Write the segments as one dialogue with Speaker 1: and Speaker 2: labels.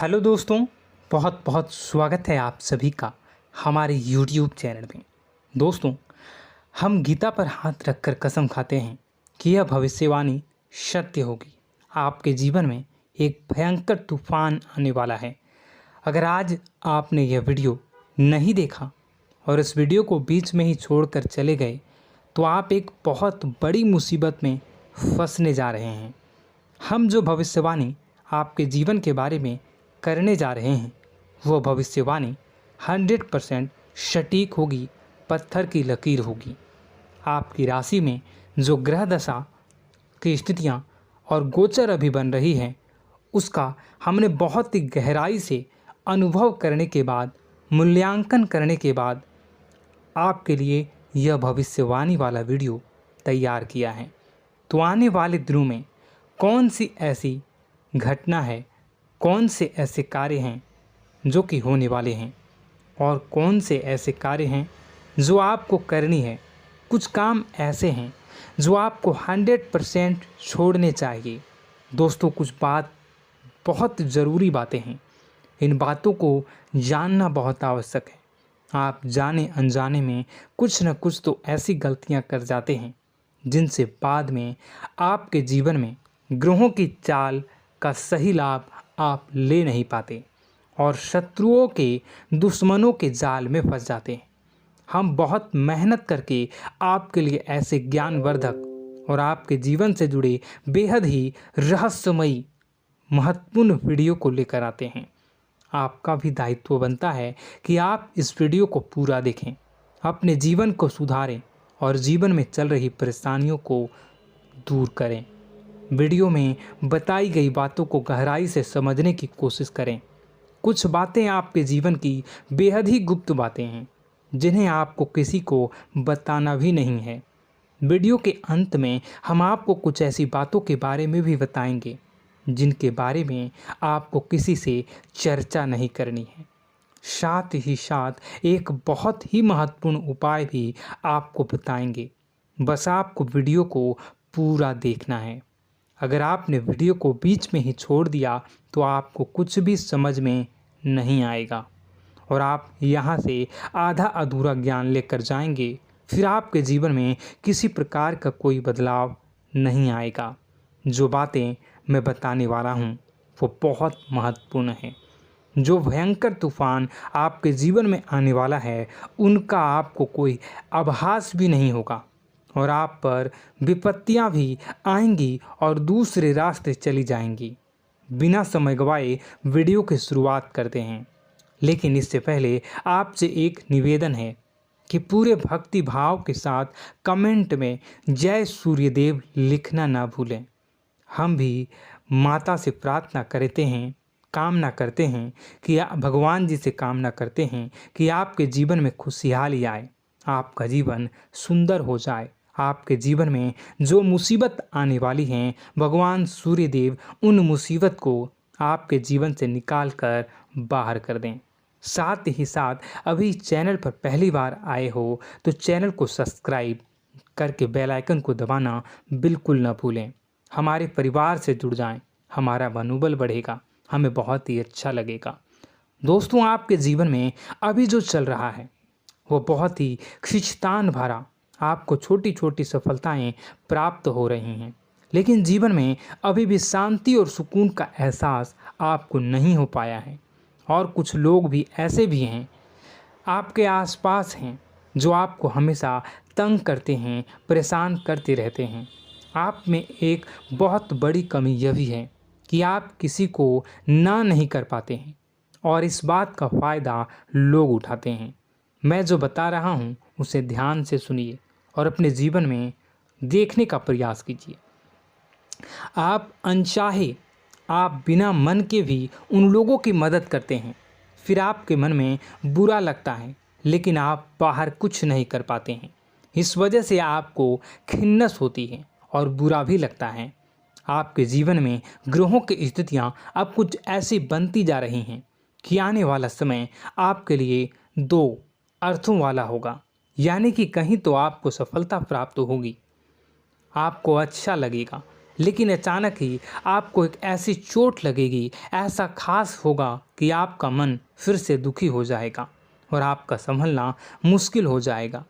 Speaker 1: Hello दोस्तों, बहुत बहुत स्वागत है आप सभी का हमारे YouTube चैनल में। दोस्तों, हम गीता पर हाथ रखकर कसम खाते हैं कि यह भविष्यवाणी सत्य होगी। आपके जीवन में एक भयंकर तूफान आने वाला है। अगर आज आपने यह वीडियो नहीं देखा और इस वीडियो को बीच में ही छोड़कर चले गए तो आप एक बहुत बड़ी मुसीबत में फंसने जा रहे हैं। हम जो भविष्यवाणी आपके जीवन के बारे में करने जा रहे हैं वो भविष्यवाणी 100% सटीक होगी, पत्थर की लकीर होगी। आपकी राशि में जो ग्रह दशा की स्थितियाँ और गोचर अभी बन रही हैं उसका हमने बहुत ही गहराई से अनुभव करने के बाद, मूल्यांकन करने के बाद आपके लिए यह भविष्यवाणी वाला वीडियो तैयार किया है। तो आने वाले दिनों में कौन सी ऐसी घटना है, कौन से ऐसे कार्य हैं जो कि होने वाले हैं और कौन से ऐसे कार्य हैं जो आपको करनी है। कुछ काम ऐसे हैं जो आपको 100% छोड़ने चाहिए। दोस्तों, कुछ बात बहुत ज़रूरी बातें हैं। इन बातों को जानना बहुत आवश्यक है। आप जाने अनजाने में कुछ न कुछ तो ऐसी गलतियां कर जाते हैं जिनसे बाद में आपके जीवन में ग्रहों की चाल का सही लाभ आप ले नहीं पाते और शत्रुओं के, दुश्मनों के जाल में फंस जाते हैं। हम बहुत मेहनत करके आपके लिए ऐसे ज्ञानवर्धक और आपके जीवन से जुड़े बेहद ही रहस्यमयी महत्वपूर्ण वीडियो को लेकर आते हैं। आपका भी दायित्व बनता है कि आप इस वीडियो को पूरा देखें, अपने जीवन को सुधारें और जीवन में चल रही परेशानियों को दूर करें। वीडियो में बताई गई बातों को गहराई से समझने की कोशिश करें। कुछ बातें आपके जीवन की बेहद ही गुप्त बातें हैं जिन्हें आपको किसी को बताना भी नहीं है। वीडियो के अंत में हम आपको कुछ ऐसी बातों के बारे में भी बताएंगे जिनके बारे में आपको किसी से चर्चा नहीं करनी है। साथ ही साथ एक बहुत ही महत्वपूर्ण उपाय भी आपको बताएंगे। बस आपको वीडियो को पूरा देखना है। अगर आपने वीडियो को बीच में ही छोड़ दिया तो आपको कुछ भी समझ में नहीं आएगा और आप यहाँ से आधा अधूरा ज्ञान लेकर जाएंगे। फिर आपके जीवन में किसी प्रकार का कोई बदलाव नहीं आएगा। जो बातें मैं बताने वाला हूँ वो बहुत महत्वपूर्ण है। जो भयंकर तूफान आपके जीवन में आने वाला है उनका आपको कोई आभास भी नहीं होगा और आप पर विपत्तियां भी आएंगी और दूसरे रास्ते चली जाएंगी। बिना समय गवाए वीडियो की शुरुआत करते हैं, लेकिन इससे पहले आपसे एक निवेदन है कि पूरे भक्ति भाव के साथ कमेंट में जय सूर्यदेव लिखना ना भूलें। हम भी माता से प्रार्थना करते हैं, कामना करते हैं कि भगवान जी से कामना करते हैं कि आपके जीवन में खुशहाली आए, आपका जीवन सुंदर हो जाए। आपके जीवन में जो मुसीबत आने वाली हैं भगवान सूर्यदेव उन मुसीबत को आपके जीवन से निकाल कर बाहर कर दें। साथ ही साथ अभी चैनल पर पहली बार आए हो तो चैनल को सब्सक्राइब करके बेल आइकन को दबाना बिल्कुल न भूलें। हमारे परिवार से जुड़ जाएं, हमारा मनोबल बढ़ेगा, हमें बहुत ही अच्छा लगेगा। दोस्तों, आपके जीवन में अभी जो चल रहा है वो बहुत ही खींचतान भरा, आपको छोटी छोटी सफलताएं प्राप्त हो रही हैं, लेकिन जीवन में अभी भी शांति और सुकून का एहसास आपको नहीं हो पाया है। और कुछ लोग भी ऐसे भी हैं आपके आसपास हैं जो आपको हमेशा तंग करते हैं, परेशान करते रहते हैं। आप में एक बहुत बड़ी कमी यह भी है कि आप किसी को ना नहीं कर पाते हैं और इस बात का फ़ायदा लोग उठाते हैं। मैं जो बता रहा हूँ उसे ध्यान से सुनिए और अपने जीवन में देखने का प्रयास कीजिए। आप अनचाहे, आप बिना मन के भी उन लोगों की मदद करते हैं, फिर आपके मन में बुरा लगता है लेकिन आप बाहर कुछ नहीं कर पाते हैं। इस वजह से आपको खिन्नस होती है और बुरा भी लगता है। आपके जीवन में ग्रहों की स्थितियाँ अब कुछ ऐसी बनती जा रही हैं कि आने वाला समय आपके लिए दो अर्थों वाला होगा। यानी कि कहीं तो आपको सफलता प्राप्त होगी, आपको अच्छा लगेगा, लेकिन अचानक ही आपको एक ऐसी चोट लगेगी, ऐसा खास होगा कि आपका मन फिर से दुखी हो जाएगा और आपका संभलना मुश्किल हो जाएगा।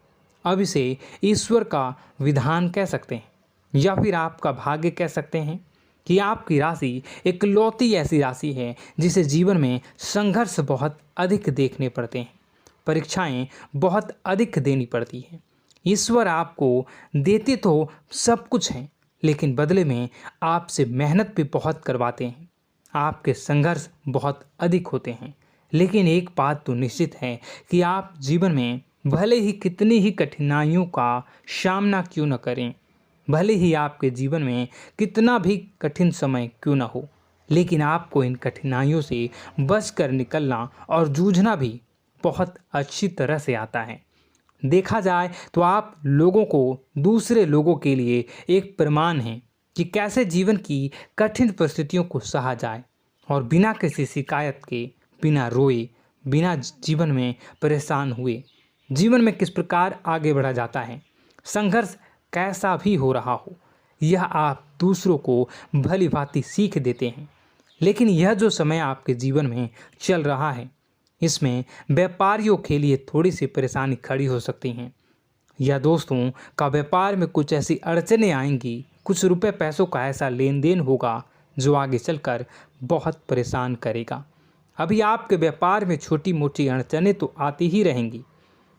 Speaker 1: अब इसे ईश्वर का विधान कह सकते हैं या फिर आपका भाग्य कह सकते हैं कि आपकी राशि इकलौती ऐसी राशि है जिसे जीवन में संघर्ष बहुत अधिक देखने पड़ते हैं, परीक्षाएं बहुत अधिक देनी पड़ती हैं। ईश्वर आपको देते तो सब कुछ हैं, लेकिन बदले में आपसे मेहनत भी बहुत करवाते हैं। आपके संघर्ष बहुत अधिक होते हैं, लेकिन एक बात तो निश्चित है कि आप जीवन में भले ही कितनी ही कठिनाइयों का सामना क्यों न करें, भले ही आपके जीवन में कितना भी कठिन समय क्यों न हो, लेकिन आपको इन कठिनाइयों से बचकर निकलना और जूझना भी बहुत अच्छी तरह से आता है। देखा जाए तो आप लोगों को दूसरे लोगों के लिए एक प्रमाण हैं कि कैसे जीवन की कठिन परिस्थितियों को सहा जाए और बिना किसी शिकायत के, बिना रोए, बिना जीवन में परेशान हुए जीवन में किस प्रकार आगे बढ़ा जाता है। संघर्ष कैसा भी हो रहा हो, यह आप दूसरों को भली भांति सीख देते हैं। लेकिन यह जो समय आपके जीवन में चल रहा है, इसमें व्यापारियों के लिए थोड़ी सी परेशानी खड़ी हो सकती हैं, या दोस्तों का व्यापार में कुछ ऐसी अड़चनें आएंगी, कुछ रुपए पैसों का ऐसा लेन देन होगा जो आगे चलकर बहुत परेशान करेगा। अभी आपके व्यापार में छोटी मोटी अड़चनें तो आती ही रहेंगी,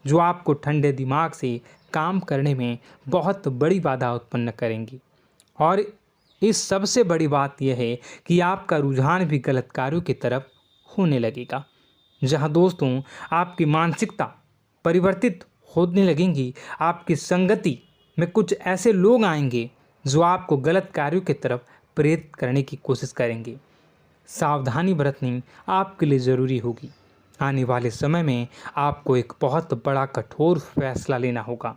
Speaker 1: जो आपको ठंडे दिमाग से काम करने में बहुत बड़ी बाधा उत्पन्न करेंगी। और इस सबसे बड़ी बात यह है कि आपका रुझान भी गलत कार्यों की तरफ होने लगेगा, जहां दोस्तों आपकी मानसिकता परिवर्तित होने लगेंगी। आपकी संगति में कुछ ऐसे लोग आएंगे जो आपको गलत कार्यों की तरफ प्रेरित करने की कोशिश करेंगे। सावधानी बरतनी आपके लिए ज़रूरी होगी। आने वाले समय में आपको एक बहुत बड़ा कठोर फैसला लेना होगा,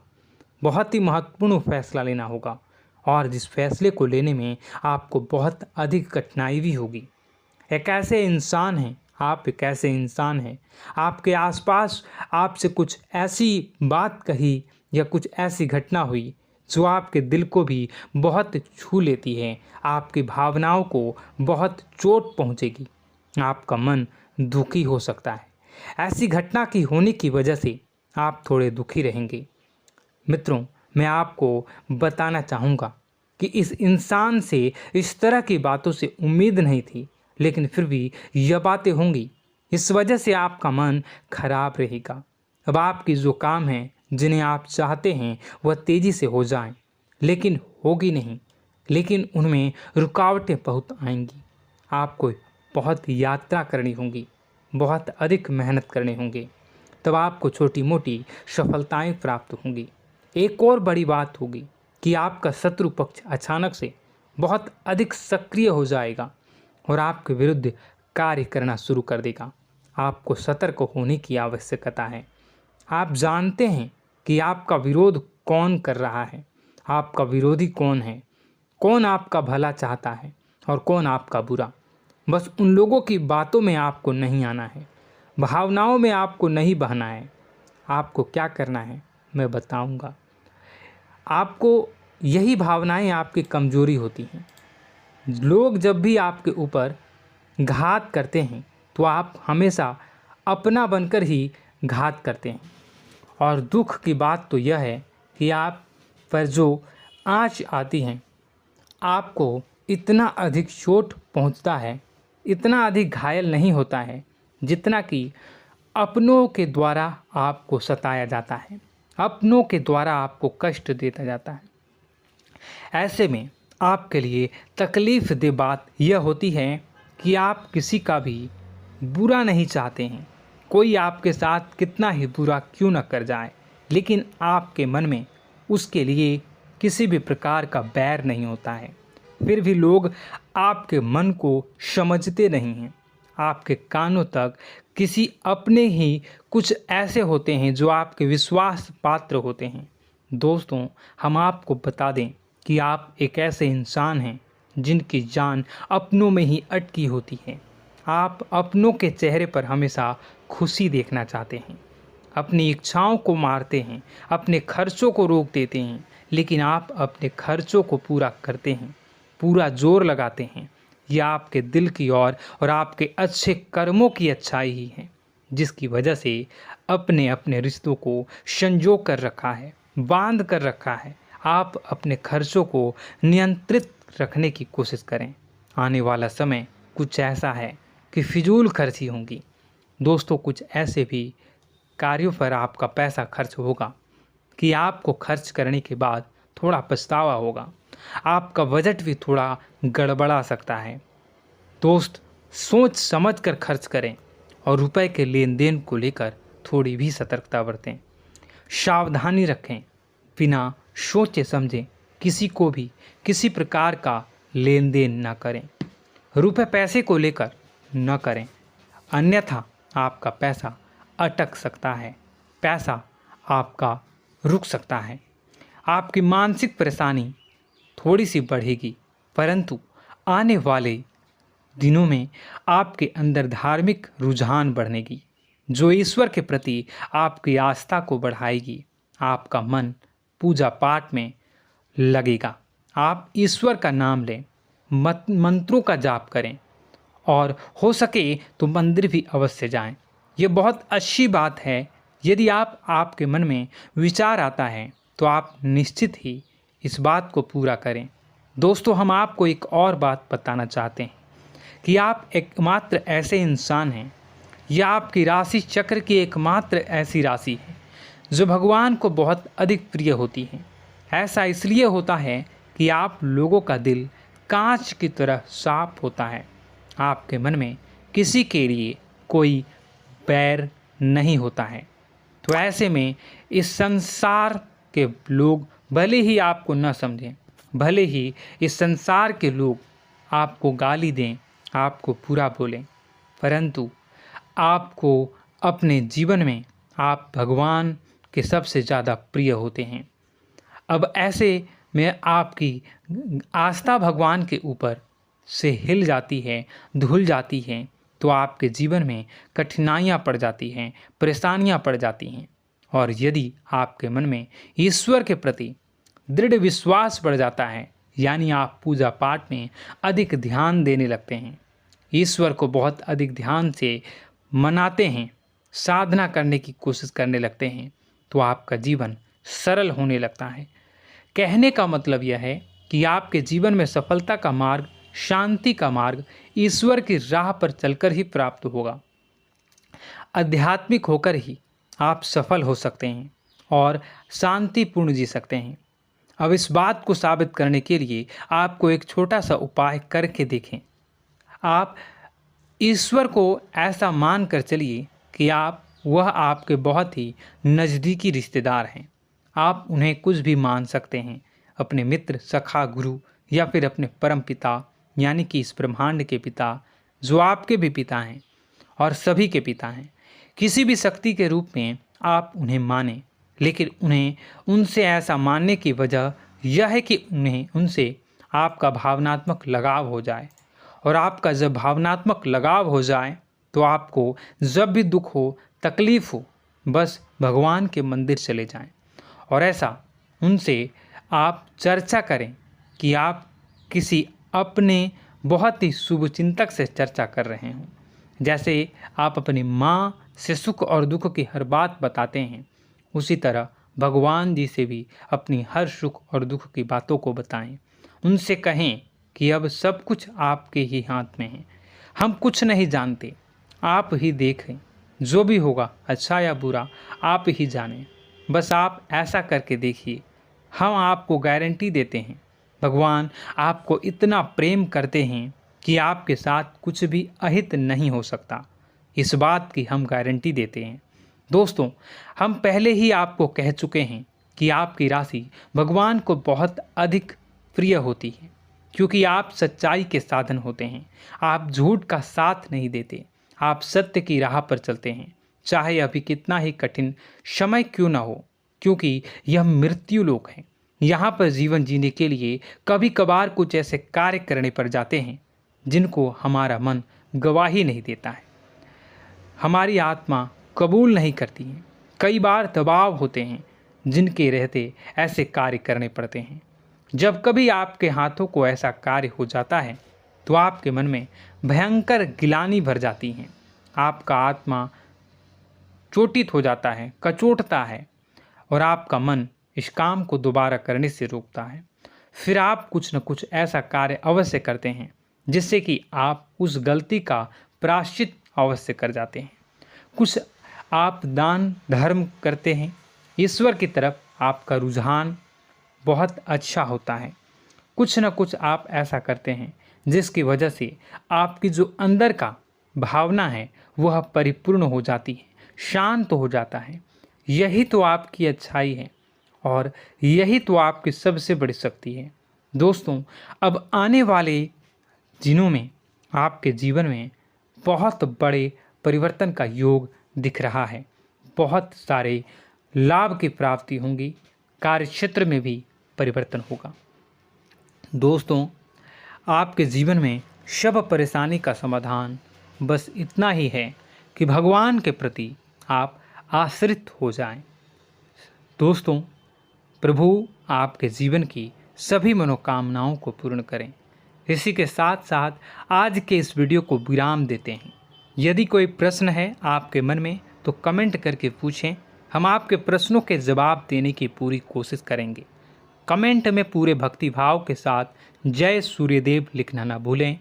Speaker 1: बहुत ही महत्वपूर्ण फैसला लेना होगा, और जिस फैसले को लेने में आपको बहुत अधिक कठिनाई भी होगी। एक ऐसे इंसान हैं, आप एक ऐसे इंसान हैं, आपके आसपास आपसे कुछ ऐसी बात कही या कुछ ऐसी घटना हुई जो आपके दिल को भी बहुत छू लेती है, आपकी भावनाओं को बहुत चोट पहुंचेगी, आपका मन दुखी हो सकता है। ऐसी घटना की होने की वजह से आप थोड़े दुखी रहेंगे। मित्रों, मैं आपको बताना चाहूँगा कि इस इंसान से इस तरह की बातों से उम्मीद नहीं थी, लेकिन फिर भी यह बातें होंगी। इस वजह से आपका मन खराब रहेगा। अब आपकी जो काम है, जिन्हें आप चाहते हैं वह तेज़ी से हो जाएं, लेकिन होगी नहीं, लेकिन उनमें रुकावटें बहुत आएंगी। आपको बहुत यात्रा करनी होगी, बहुत अधिक मेहनत करने होंगे, तब आपको छोटी मोटी सफलताएं प्राप्त होंगी। एक और बड़ी बात होगी कि आपका शत्रु पक्ष अचानक से बहुत अधिक सक्रिय हो जाएगा और आपके विरुद्ध कार्य करना शुरू कर देगा। आपको सतर्क होने की आवश्यकता है। आप जानते हैं कि आपका विरोध कौन कर रहा है, आपका विरोधी कौन है, कौन आपका भला चाहता है और कौन आपका बुरा। बस उन लोगों की बातों में आपको नहीं आना है, भावनाओं में आपको नहीं बहना है। आपको क्या करना है मैं बताऊंगा। आपको यही भावनाएं आपकी कमजोरी होती हैं। लोग जब भी आपके ऊपर घात करते हैं तो आप हमेशा अपना बनकर ही घात करते हैं। और दुख की बात तो यह है कि आप पर जो आँच आती है, आपको इतना अधिक चोट पहुंचता है, इतना अधिक घायल नहीं होता है जितना कि अपनों के द्वारा आपको सताया जाता है, अपनों के द्वारा आपको कष्ट देता जाता है। ऐसे में आपके लिए तकलीफ़ दे बात यह होती है कि आप किसी का भी बुरा नहीं चाहते हैं। कोई आपके साथ कितना ही बुरा क्यों न कर जाए, लेकिन आपके मन में उसके लिए किसी भी प्रकार का बैर नहीं होता है। फिर भी लोग आपके मन को समझते नहीं हैं। आपके कानों तक किसी अपने ही कुछ ऐसे होते हैं जो आपके विश्वास पात्र होते हैं। दोस्तों, हम आपको बता दें कि आप एक ऐसे इंसान हैं जिनकी जान अपनों में ही अटकी होती है। आप अपनों के चेहरे पर हमेशा खुशी देखना चाहते हैं, अपनी इच्छाओं को मारते हैं, अपने खर्चों को रोक देते हैं, लेकिन आप अपने खर्चों को पूरा करते हैं। पूरा जोर लगाते हैं, यह आपके दिल की और आपके अच्छे कर्मों की अच्छाई ही है, जिसकी वजह से अपने अपने रिश्तों को संजो कर रखा है, बांध कर रखा है। आप अपने खर्चों को नियंत्रित रखने की कोशिश करें। आने वाला समय कुछ ऐसा है कि फिजूल खर्ची होंगी। दोस्तों, कुछ ऐसे भी कार्यों पर आपका पैसा खर्च होगा कि आपको खर्च करने के बाद थोड़ा पछतावा होगा। आपका बजट भी थोड़ा गड़बड़ा सकता है। दोस्त, सोच समझ कर खर्च करें और रुपए के लेन देन को लेकर थोड़ी भी सतर्कता बरतें। सावधानी रखें, बिना सोचे समझे किसी को भी किसी प्रकार का लेन देन न करें। रुपए पैसे को लेकर न करें, अन्यथा आपका पैसा अटक सकता है, पैसा आपका रुक सकता है। आपकी मानसिक परेशानी थोड़ी सी बढ़ेगी, परंतु आने वाले दिनों में आपके अंदर धार्मिक रुझान बढ़नेगी, जो ईश्वर के प्रति आपकी आस्था को बढ़ाएगी। आपका मन पूजा पाठ में लगेगा। आप ईश्वर का नाम लें, मंत्रों का जाप करें और हो सके तो मंदिर भी अवश्य जाएं। ये बहुत अच्छी बात है। यदि आपके मन में विचार आता है तो आप निश्चित ही इस बात को पूरा करें। दोस्तों, हम आपको एक और बात बताना चाहते हैं कि आप एकमात्र ऐसे इंसान हैं, यह आपकी राशि चक्र की एकमात्र ऐसी राशि है जो भगवान को बहुत अधिक प्रिय होती है। ऐसा इसलिए होता है कि आप लोगों का दिल कांच की तरह साफ होता है। आपके मन में किसी के लिए कोई बैर नहीं होता है। तो ऐसे में इस संसार के लोग भले ही आपको न समझें, भले ही इस संसार के लोग आपको गाली दें, आपको बुरा बोलें, परंतु आपको अपने जीवन में आप भगवान के सबसे ज़्यादा प्रिय होते हैं। अब ऐसे में आपकी आस्था भगवान के ऊपर से हिल जाती है, धुल जाती है, तो आपके जीवन में कठिनाइयाँ पड़ जाती हैं, परेशानियाँ पड़ जाती हैं। और यदि आपके मन में ईश्वर के प्रति दृढ़ विश्वास बढ़ जाता है, यानी आप पूजा पाठ में अधिक ध्यान देने लगते हैं, ईश्वर को बहुत अधिक ध्यान से मनाते हैं, साधना करने की कोशिश करने लगते हैं, तो आपका जीवन सरल होने लगता है। कहने का मतलब यह है कि आपके जीवन में सफलता का मार्ग, शांति का मार्ग ईश्वर की राह पर चलकर ही प्राप्त होगा। आध्यात्मिक होकर ही आप सफल हो सकते हैं और शांतिपूर्ण जी सकते हैं। अब इस बात को साबित करने के लिए आपको एक छोटा सा उपाय करके देखें। आप ईश्वर को ऐसा मान कर चलिए कि वह आपके बहुत ही नज़दीकी रिश्तेदार हैं। आप उन्हें कुछ भी मान सकते हैं, अपने मित्र, सखा, गुरु या फिर अपने परम पिता, यानी कि इस ब्रह्मांड के पिता, जो आपके भी पिता हैं और सभी के पिता हैं। किसी भी शक्ति के रूप में आप उन्हें मानें, लेकिन उन्हें उनसे ऐसा मानने की वजह यह है कि उनसे आपका भावनात्मक लगाव हो जाए। और आपका जब भावनात्मक लगाव हो जाए तो आपको जब भी दुख हो, तकलीफ़ हो, बस भगवान के मंदिर चले जाएं और ऐसा उनसे आप चर्चा करें कि आप किसी अपने बहुत ही शुभचिंतक से चर्चा कर रहे हों। जैसे आप अपनी माँ से सुख और दुख की हर बात बताते हैं, उसी तरह भगवान जी से भी अपनी हर सुख और दुख की बातों को बताएं। उनसे कहें कि अब सब कुछ आपके ही हाथ में है, हम कुछ नहीं जानते, आप ही देखें, जो भी होगा अच्छा या बुरा आप ही जानें। बस आप ऐसा करके देखिए, हम आपको गारंटी देते हैं, भगवान आपको इतना प्रेम करते हैं कि आपके साथ कुछ भी अहित नहीं हो सकता। इस बात की हम गारंटी देते हैं। दोस्तों, हम पहले ही आपको कह चुके हैं कि आपकी राशि भगवान को बहुत अधिक प्रिय होती है, क्योंकि आप सच्चाई के साधन होते हैं। आप झूठ का साथ नहीं देते, आप सत्य की राह पर चलते हैं, चाहे अभी कितना ही कठिन समय क्यों ना हो, क्योंकि यह मृत्यु लोक है। यहाँ पर जीवन जीने के लिए कभी कभार कुछ ऐसे कार्य करने पड़ जाते हैं जिनको हमारा मन गवाही नहीं देता है, हमारी आत्मा कबूल नहीं करती है। कई बार दबाव होते हैं जिनके रहते ऐसे कार्य करने पड़ते हैं। जब कभी आपके हाथों को ऐसा कार्य हो जाता है तो आपके मन में भयंकर गिलानी भर जाती है। आपका आत्मा चोटित हो जाता है, कचोटता है और आपका मन इस काम को दोबारा करने से रोकता है। फिर आप कुछ न कुछ ऐसा कार्य अवश्य करते हैं जिससे कि आप उस गलती का प्रायश्चित अवश्य कर जाते हैं। कुछ आप दान धर्म करते हैं। ईश्वर की तरफ आपका रुझान बहुत अच्छा होता है। कुछ न कुछ आप ऐसा करते हैं जिसकी वजह से आपकी जो अंदर का भावना है वह परिपूर्ण हो जाती है, शांत हो जाता है। यही तो आपकी अच्छाई है और यही तो आपकी सबसे बड़ी शक्ति है। दोस्तों, अब आने वाले दिनों में आपके जीवन में बहुत बड़े परिवर्तन का योग दिख रहा है। बहुत सारे लाभ की प्राप्ति होंगी, कार्यक्षेत्र में भी परिवर्तन होगा। दोस्तों, आपके जीवन में सब परेशानी का समाधान बस इतना ही है कि भगवान के प्रति आप आश्रित हो जाएं। दोस्तों, प्रभु आपके जीवन की सभी मनोकामनाओं को पूर्ण करें। इसी के साथ साथ आज के इस वीडियो को विराम देते हैं। यदि कोई प्रश्न है आपके मन में तो कमेंट करके पूछें, हम आपके प्रश्नों के जवाब देने की पूरी कोशिश करेंगे। कमेंट में पूरे भक्तिभाव के साथ जय सूर्यदेव लिखना ना भूलें।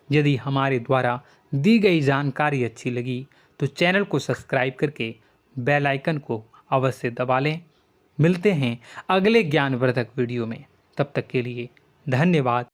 Speaker 1: यदि हमारे द्वारा दी गई जानकारी अच्छी लगी तो चैनल को सब्सक्राइब करके बेल आइकन को अवश्य दबा लें। मिलते हैं अगले ज्ञानवर्धक वीडियो में। तब तक के लिए धन्यवाद।